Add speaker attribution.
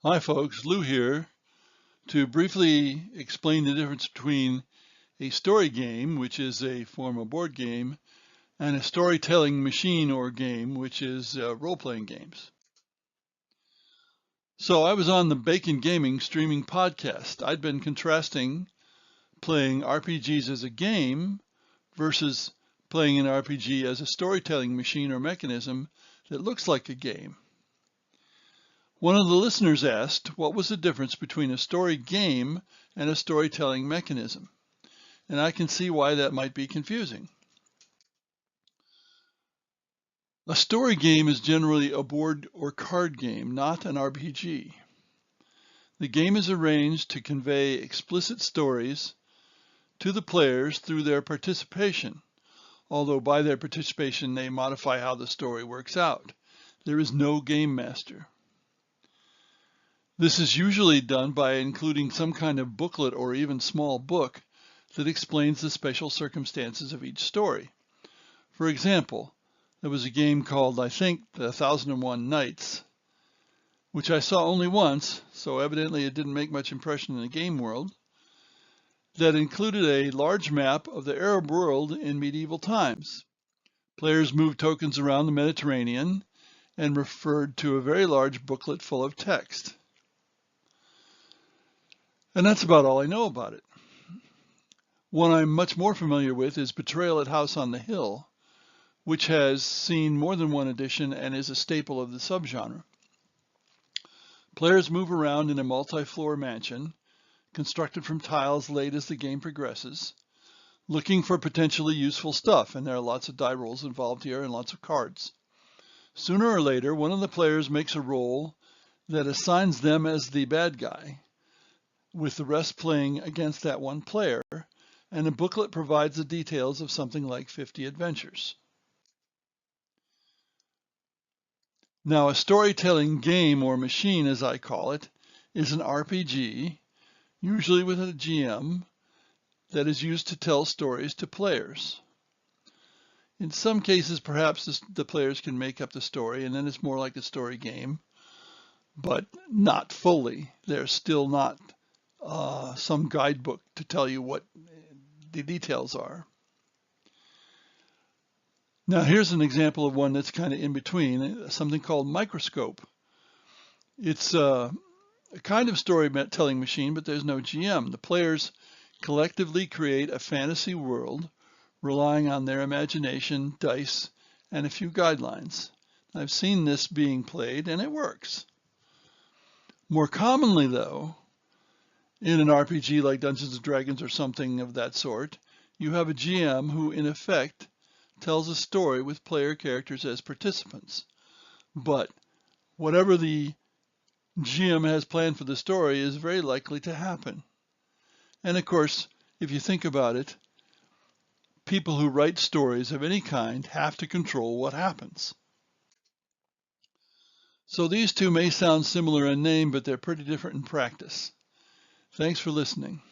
Speaker 1: Hi folks, Lou here to briefly explain the difference between a story game, which is a form of board game, and a storytelling machine or game, which is role-playing games. So I was on the Bacon Gaming streaming podcast. I'd been contrasting playing RPGs as a game versus playing an RPG as a storytelling machine or mechanism that looks like a game. One of the listeners asked what was the difference between a story game and a storytelling mechanism, and I can see why that might be confusing. A story game is generally a board or card game, not an RPG. The game is arranged to convey explicit stories to the players through their participation, although by their participation they modify how the story works out. There is no game master. This is usually done by including some kind of booklet or even small book that explains the special circumstances of each story. For example, there was a game called, I think, The 1001 Nights, which I saw only once, so evidently it didn't make much impression in the game world, that included a large map of the Arab world in medieval times. Players moved tokens around the Mediterranean and referred to a very large booklet full of text. And that's about all I know about it. One I'm much more familiar with is Betrayal at House on the Hill, which has seen more than one edition and is a staple of the subgenre. Players move around in a multi-floor mansion, constructed from tiles laid as the game progresses, looking for potentially useful stuff, and there are lots of die rolls involved here and lots of cards. Sooner or later, one of the players makes a roll that assigns them as the bad guy, with the rest playing against that one player, and a booklet provides the details of something like 50 adventures. Now, a storytelling game or machine, as I call it, is an RPG, usually with a GM, that is used to tell stories to players. In some cases, perhaps the players can make up the story, and then it's more like a story game, but not fully. There's still not some guidebook to tell you what the details are. Now here's an example of one that's kind of in between, something called Microscope. It's a kind of storytelling machine, but there's no GM. The players collectively create a fantasy world relying on their imagination, dice, and a few guidelines. I've seen this being played and it works. More commonly though, in an RPG like Dungeons & Dragons or something of that sort, you have a GM who, in effect, tells a story with player characters as participants. But whatever the GM has planned for the story is very likely to happen. And of course, if you think about it, people who write stories of any kind have to control what happens. So these two may sound similar in name, but they're pretty different in practice. Thanks for listening.